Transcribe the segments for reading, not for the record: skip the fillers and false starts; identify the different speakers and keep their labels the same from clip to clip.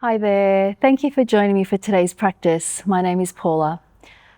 Speaker 1: Hi there, thank you for joining me for today's practice. My name is Paula.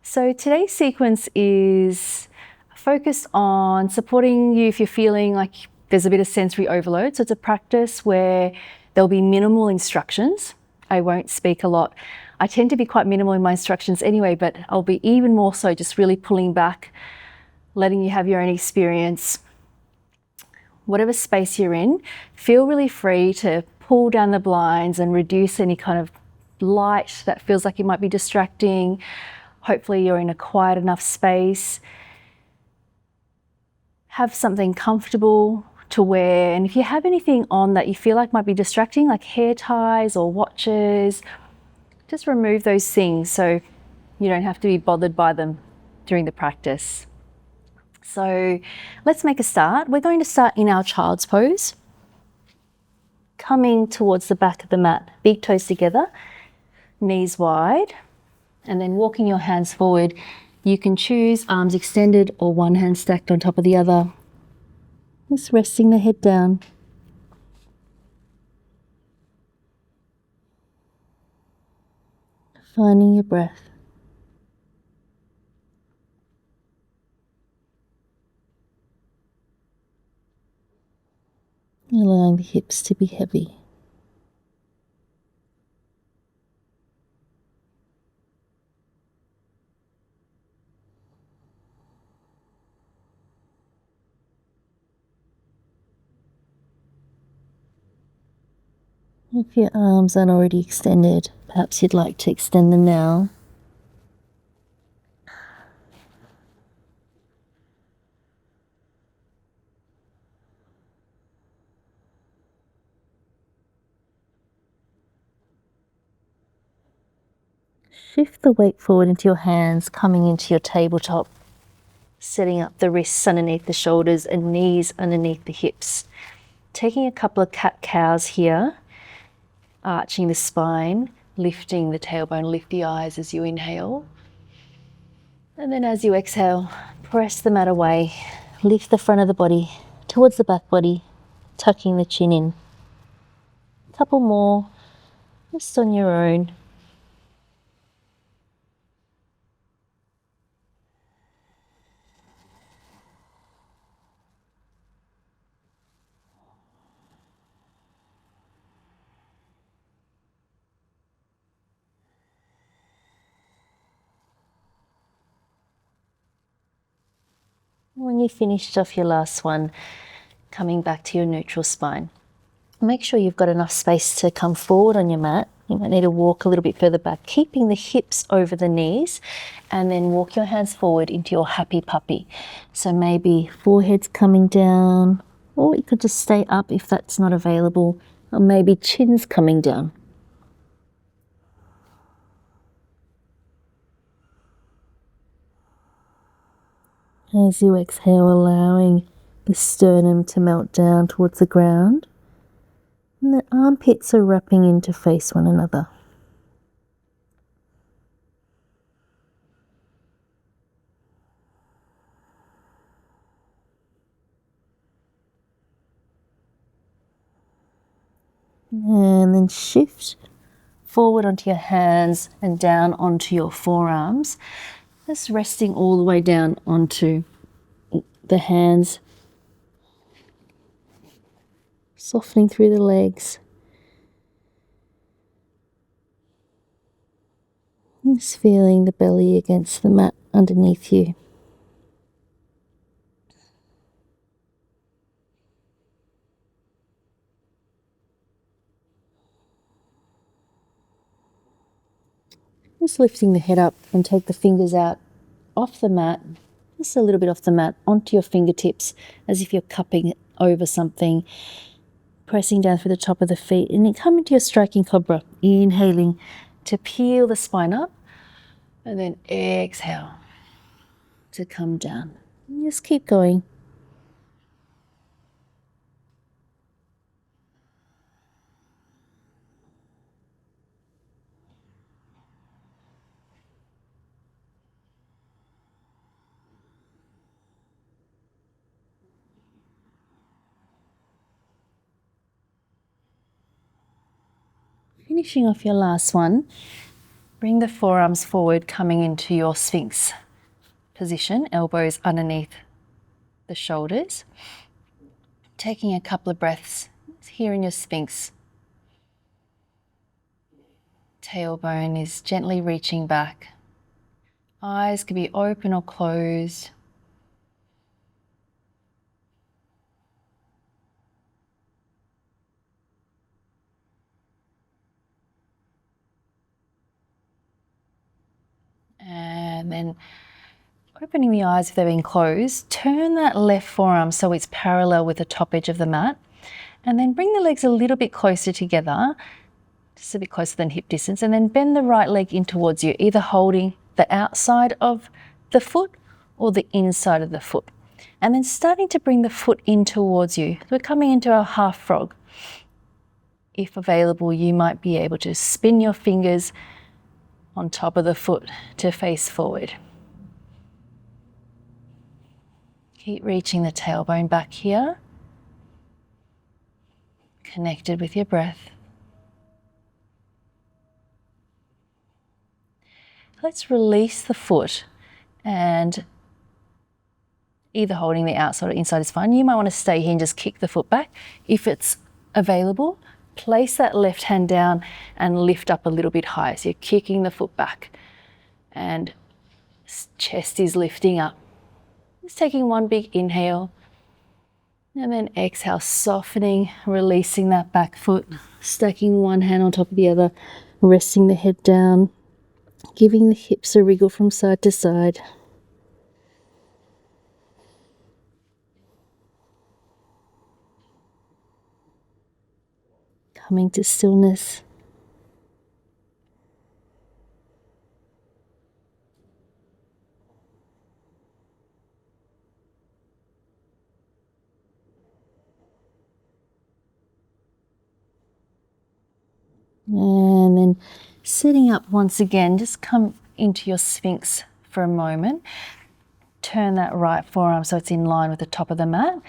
Speaker 1: So today's sequence is focused on supporting you if you're feeling like there's a bit of sensory overload. So it's a practice where there'll be minimal instructions. I won't speak a lot. I tend to be quite minimal in my instructions anyway, but I'll be even more so just really pulling back, letting you have your own experience. Whatever space you're in, feel really free to pull down the blinds and reduce any kind of light that feels like it might be distracting. Hopefully you're in a quiet enough space. Have something comfortable to wear, and if you have anything on that you feel like might be distracting, like hair ties or watches, just remove those things so you don't have to be bothered by them during the practice. So let's make a start. We're going to start in our child's pose, coming towards the back of the mat, big toes together, knees wide, and then walking your hands forward. You can choose arms extended or one hand stacked on top of the other. Just resting the head down. Finding your breath. Allowing the hips to be heavy. If your arms aren't already extended, perhaps you'd like to extend them now. Shift the weight forward into your hands, coming into your tabletop, setting up the wrists underneath the shoulders and knees underneath the hips. Taking a couple of cat-cows here, arching the spine, lifting the tailbone, lift the eyes as you inhale. And then as you exhale, press the mat away, lift the front of the body towards the back body, tucking the chin in. A couple more, just on your own. When you've finished off your last one, coming back to your neutral spine. Make sure you've got enough space to come forward on your mat. You might need to walk a little bit further back, keeping the hips over the knees, and then walk your hands forward into your happy puppy. So maybe forehead's coming down, or you could just stay up if that's not available, or maybe chin's coming down. As you exhale, allowing the sternum to melt down towards the ground, and the armpits are wrapping in to face one another. And then shift forward onto your hands and down onto your forearms. Just resting all the way down onto the hands. Softening through the legs. Just feeling the belly against the mat underneath you. Just lifting the head up and take the fingers out off the mat, just a little bit off the mat, onto your fingertips as if you're cupping over something, pressing down through the top of the feet, and then come into your striking cobra, inhaling to peel the spine up, and then exhale to come down. And just keep going. Finishing off your last one, bring the forearms forward, coming into your Sphinx position, elbows underneath the shoulders. Taking a couple of breaths here in your Sphinx. Tailbone is gently reaching back. Eyes can be open or closed. And then opening the eyes if they've been closed, turn that left forearm so it's parallel with the top edge of the mat. And then bring the legs a little bit closer together, just a bit closer than hip distance, and then bend the right leg in towards you, either holding the outside of the foot or the inside of the foot. And then starting to bring the foot in towards you. We're coming into our half frog. If available, you might be able to spin your fingers on top of the foot to face forward. Keep reaching the tailbone back here, connected with your breath. Let's release the foot, and either holding the outside or inside is fine. You might want to stay here and just kick the foot back. If it's available, place that left hand down and lift up a little bit higher. So you're kicking the foot back and chest is lifting up. Just taking one big inhale and then exhale, softening, releasing that back foot, stacking one hand on top of the other, resting the head down, giving the hips a wriggle from side to side. Coming to stillness. And then sitting up once again, just come into your Sphinx for a moment. Turn that right forearm so it's in line with the top of the mat.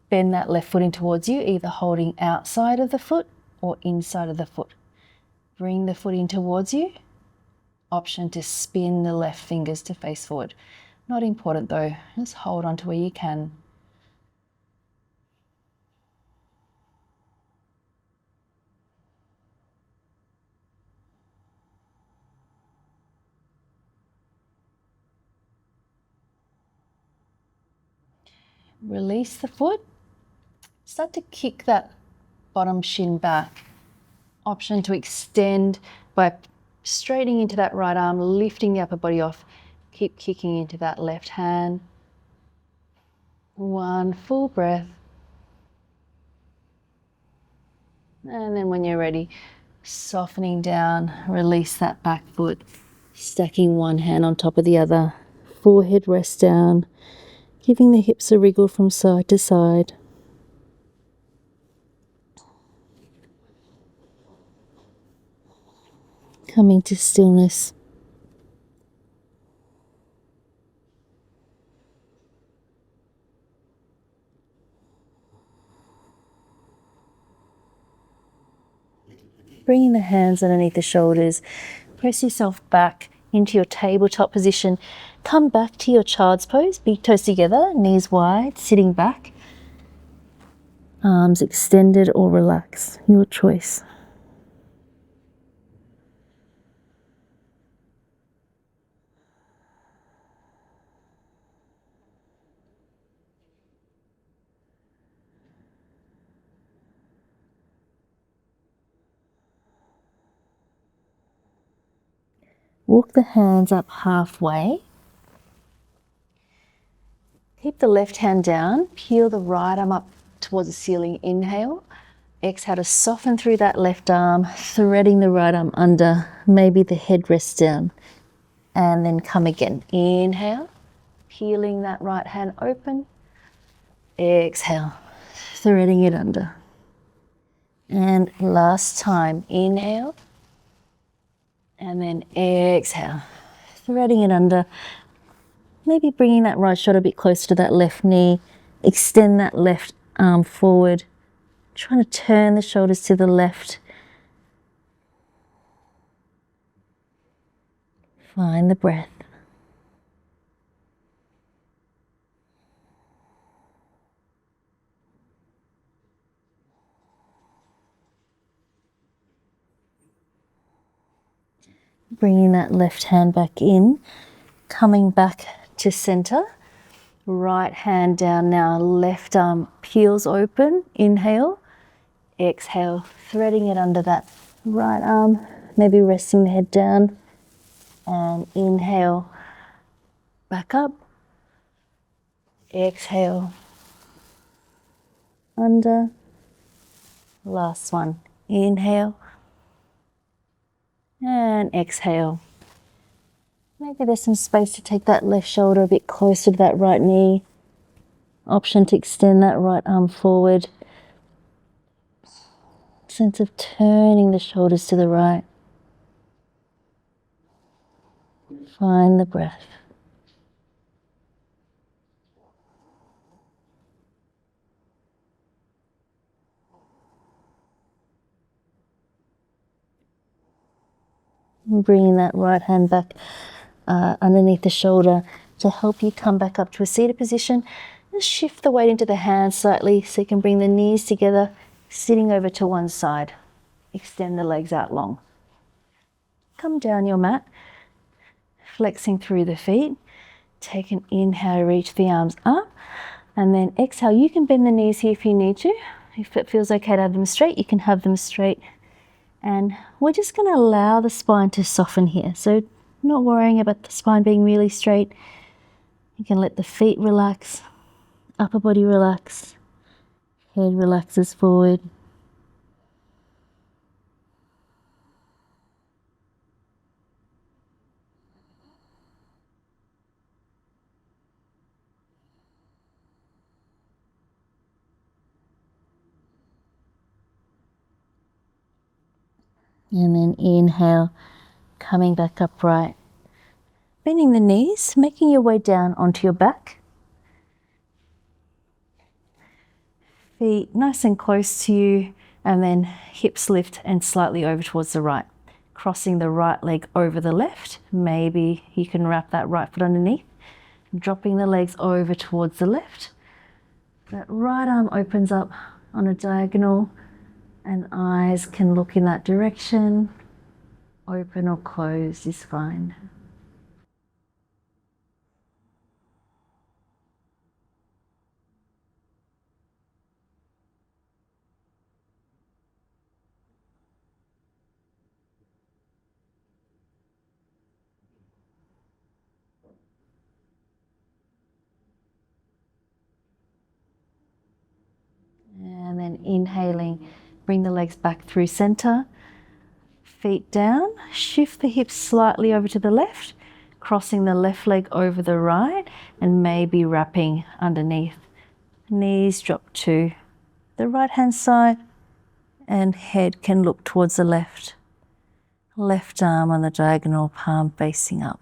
Speaker 1: Bend that left foot in towards you, either holding outside of the foot or inside of the foot. Bring the foot in towards you. Option to spin the left fingers to face forward. Not important though, just hold on to where you can. Release the foot. Start to kick that bottom shin back. Option to extend by straightening into that right arm, lifting the upper body off. Keep kicking into that left hand. One full breath. And then when you're ready, softening down, release that back foot, stacking one hand on top of the other. Forehead rests down, giving the hips a wriggle from side to side. Coming to stillness. Bringing the hands underneath the shoulders, press yourself back into your tabletop position. Come back to your child's pose, big toes together, knees wide, sitting back. Arms extended or relaxed, your choice. Walk the hands up halfway. Keep the left hand down, peel the right arm up towards the ceiling, inhale. Exhale to soften through that left arm, threading the right arm under, maybe the head rests down. And then come again, inhale, peeling that right hand open. Exhale, threading it under. And last time, inhale. And then exhale, threading it under. Maybe bringing that right shoulder a bit closer to that left knee. Extend that left arm forward. Trying to turn the shoulders to the left. Find the breath. Bringing that left hand back in, coming back to center. Right hand down now, left arm peels open. Inhale, exhale, threading it under that right arm, maybe resting the head down. And inhale, back up. Exhale, under. Last one. Inhale and exhale. Maybe there's some space to take that left shoulder a bit closer to that right knee. Option to extend that right arm forward. Sense of turning the shoulders to the right. Find the breath. And bringing that right hand back underneath the shoulder to help you come back up to a seated position. Just shift the weight into the hands slightly so you can bring the knees together, sitting over to one side. Extend the legs out long. Come down your mat, flexing through the feet. Take an inhale, reach the arms up, and then exhale. You can bend the knees here if you need to. If it feels okay to have them straight, you can have them straight. And we're just going to allow the spine to soften here. So not worrying about the spine being really straight. You can let the feet relax, upper body relax, head relaxes forward. And then inhale, coming back upright. Bending the knees, making your way down onto your back. Feet nice and close to you, and then hips lift and slightly over towards the right. Crossing the right leg over the left. Maybe you can wrap that right foot underneath. Dropping the legs over towards the left. That right arm opens up on a diagonal and eyes can look in that direction. Open or closed is fine. And then inhaling, bring the legs back through center. Feet down, shift the hips slightly over to the left, crossing the left leg over the right and maybe wrapping underneath. Knees drop to the right hand side and head can look towards the left. Left arm on the diagonal, palm facing up.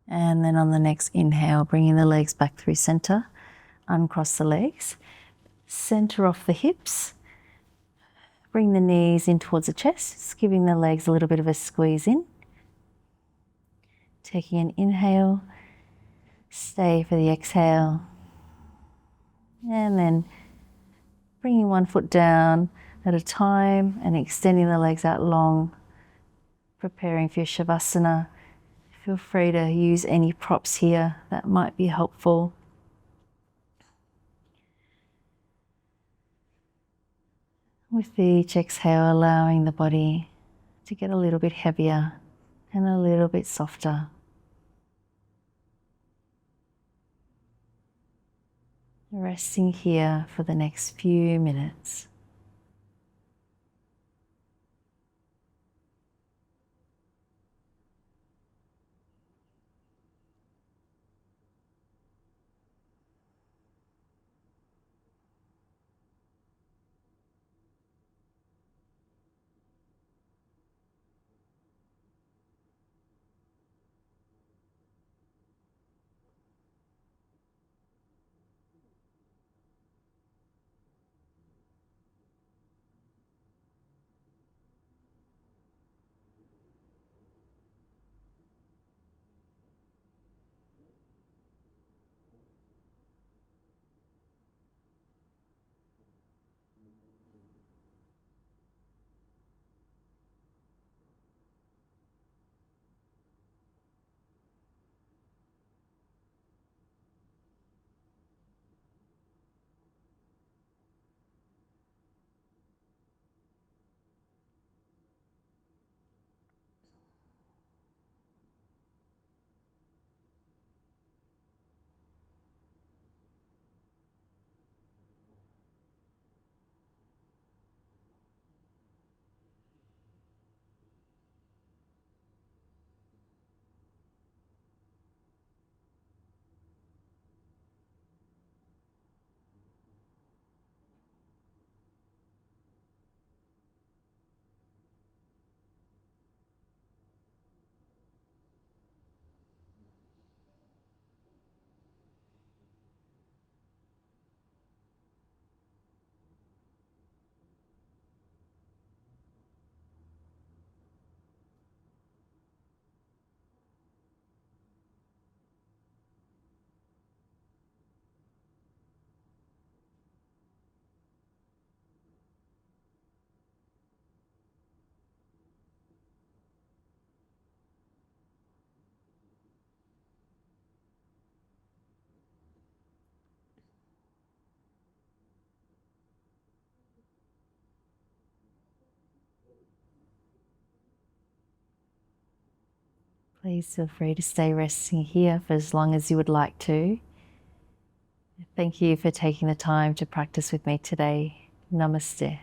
Speaker 1: And then on the next inhale, bringing the legs back through center, uncross the legs, center off the hips, bring the knees in towards the chest, just giving the legs a little bit of a squeeze in. Taking an inhale, stay for the exhale, and then bringing one foot down at a time and extending the legs out long, preparing for your Shavasana. Feel free to use any props here that might be helpful. With each exhale, allowing the body to get a little bit heavier and a little bit softer. Resting here for the next few minutes. Please feel free to stay resting here for as long as you would like to. Thank you for taking the time to practice with me today. Namaste.